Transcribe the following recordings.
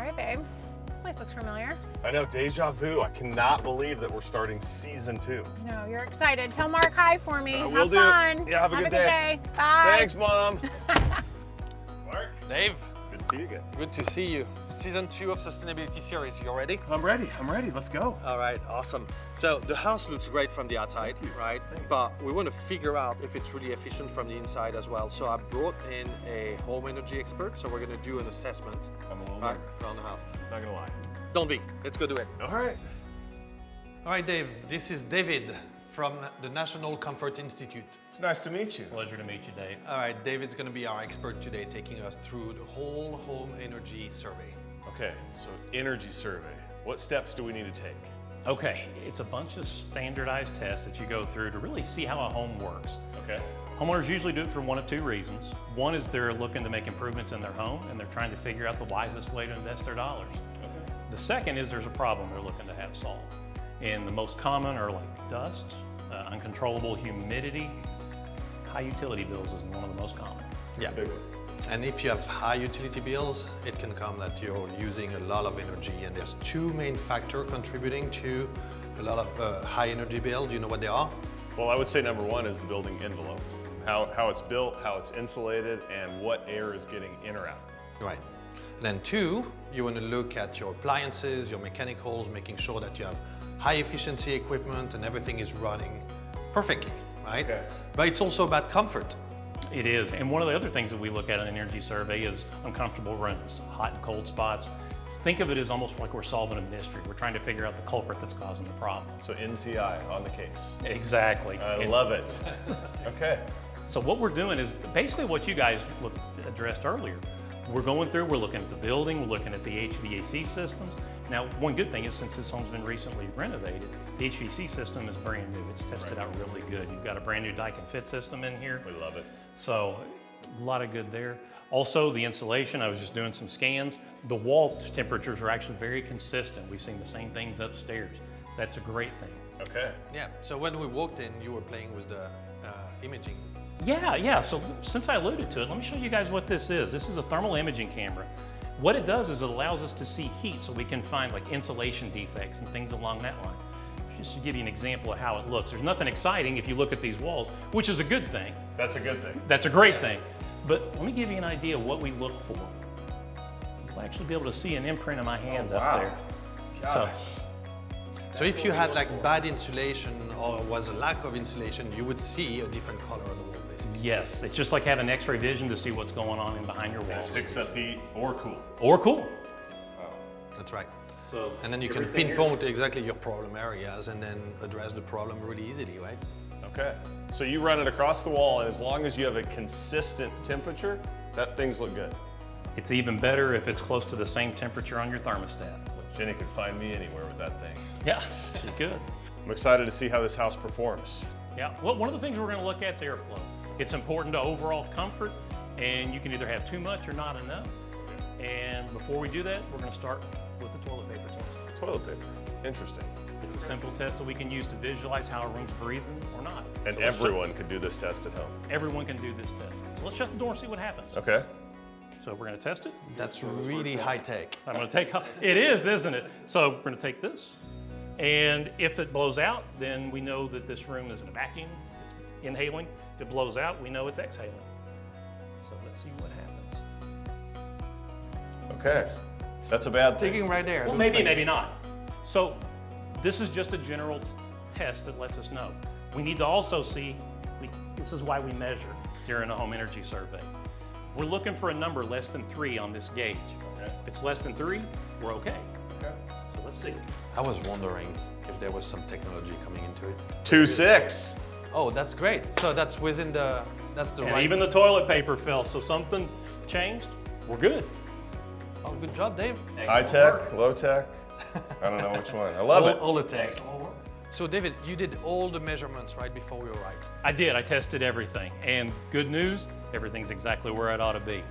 right, babe. This place looks familiar. I know, deja vu. I cannot believe that we're starting season 2. I know, you're excited. Tell Mark hi for me. Will Have do. fun. Yeah, have a good day. Bye. Thanks, Mom. Mark. Dave. Good to see you again. Good to see you. Season 2 of Sustainability Series. You ready? I'm ready. Let's go. All right, awesome. So the house looks great from the outside, right? But we want to figure out if it's really efficient from the inside as well. So I brought in a home energy expert. So we're going to do an assessment I'm a little right, nervous. around the house. Not gonna lie. Don't be. Let's go do it. All right. All right, Dave. This is David from the National Comfort Institute. It's nice to meet you. Pleasure to meet you, Dave. All right, David's going to be our expert today, taking us through the whole home energy survey. Okay, so energy survey. What steps do we need to take? Okay, it's a bunch of standardized tests that you go through to really see how a home works. Okay. Homeowners usually do it for one of two reasons. One is they're looking to make improvements in their home and they're trying to figure out the wisest way to invest their dollars. Okay. The second is there's a problem they're looking to have solved. And the most common are like dust, uncontrollable humidity, high utility bills is one of the most common. Yeah. Big one. And if you have high utility bills, it can come that you're using a lot of energy. And there's two main factors contributing to a lot of high energy bill. Do you know what they are? Well, I would say number one is the building envelope. How it's built, how it's insulated, and what air is getting in or out. Right. And then two, you want to look at your appliances, your mechanicals, making sure that you have high efficiency equipment and everything is running perfectly, right? Okay. But it's also about comfort. It is, and one of the other things that we look at in an energy survey is uncomfortable rooms, hot and cold spots. Think of it as almost like we're solving a mystery. We're trying to figure out the culprit that's causing the problem. So NCI on the case. Exactly. I love it. Okay. So what we're doing is basically what you guys addressed earlier. We're going through, we're looking at the building, we're looking at the HVAC systems. Now, one good thing is since this home's been recently renovated, the HVAC system is brand new. It's tested out really good. You've got a brand new Daikin fit system in here. We love it. So a lot of good there. Also the insulation, I was just doing some scans. The wall temperatures are actually very consistent. We've seen the same things upstairs. That's a great thing. Okay. Yeah. So when we walked in, you were playing with the imaging. Yeah, so since I alluded to it, let me show you guys what this is. This is a thermal imaging camera. What it does is it allows us to see heat so we can find like insulation defects and things along that line. Just to give you an example of how it looks. There's nothing exciting if you look at these walls, which is a good thing. That's a good thing. That's a great thing. But let me give you an idea of what we look for. You'll actually be able to see an imprint of my hand up there. Gosh. So if you had like bad insulation or was a lack of insulation, you would see a different color on the wall, basically. Yes, it's just like having X-ray vision to see what's going on in behind your walls. Picks up heat or cool. Or cool. That's right. So And then you can everything pinpoint exactly your problem areas and then address the problem really easily, right? Okay. So you run it across the wall, and as long as you have a consistent temperature, that things look good. It's even better if it's close to the same temperature on your thermostat. Jenny could find me anywhere with that thing. Yeah, she could. I'm excited to see how this house performs. Yeah, well, one of the things we're going to look at is airflow. It's important to overall comfort, and you can either have too much or not enough. And before we do that, we're going to start with the toilet paper test. Toilet paper. Interesting. It's a simple test that we can use to visualize how a room's breathing or not. And So let's everyone could do this test at home. Everyone can do this test. So let's shut the door and see what happens. Okay. So we're going to test it. That's really high tech. I'm going to take, it is, isn't it? So we're going to take this, and if it blows out, then we know that this room is in a vacuum, it's inhaling. If it blows out, we know it's exhaling. So let's see what happens. Okay. That's a bad thing. Sticking right there. Well, looks maybe, like- maybe not. So this is just a general test that lets us know. We need to also see, this is why we measure during a home energy survey. We're looking for a number less than 3 on this gauge. Okay. If it's less than 3, we're okay. Okay. So let's see. I was wondering if there was some technology coming into it. 2.6. Oh, that's great. So that's within the, that's the And right. even the toilet paper fell, so something changed. We're good. Oh, good job, Dave. High tech, low tech. I don't know which one. I love it. All the tech. So David, you did all the measurements right before we arrived. I did. I tested everything. And good news, everything's exactly where it ought to be.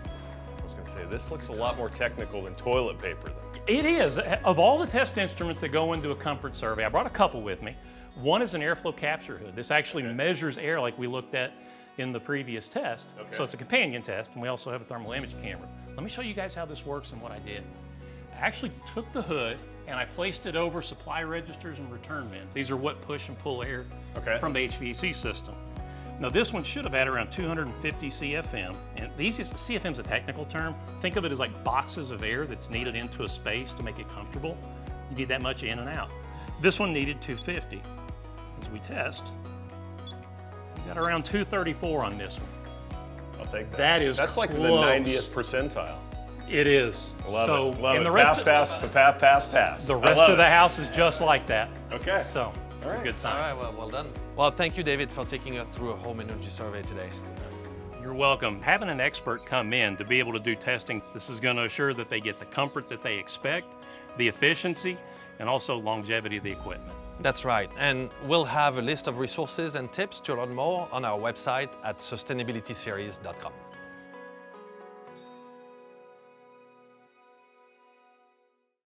I was gonna say, this looks a lot more technical than toilet paper though. It is. Of all the test instruments that go into a comfort survey, I brought a couple with me. One is an airflow capture hood. This actually measures air like we looked at in the previous test. Okay. So it's a companion test, and we also have a thermal image camera. Let me show you guys how this works and what I did. I actually took the hood and I placed it over supply registers and return vents. These are what push and pull air from the HVAC system. Now this one should have had around 250 CFM, and CFM is a technical term. Think of it as like boxes of air that's needed into a space to make it comfortable. You need that much in and out. This one needed 250. As we test, we got around 234 on this one. I'll take that. That's like close. the 90th percentile. It is. Love it. Love and it. the rest Pass. The rest of the house is just like that. Okay. So it's a good sign. All right, well done. Well, thank you, David, for taking us through a home energy survey today. You're welcome. Having an expert come in to be able to do testing, this is going to assure that they get the comfort that they expect, the efficiency, and also longevity of the equipment. That's right, and we'll have a list of resources and tips to learn more on our website at sustainabilityseries.com.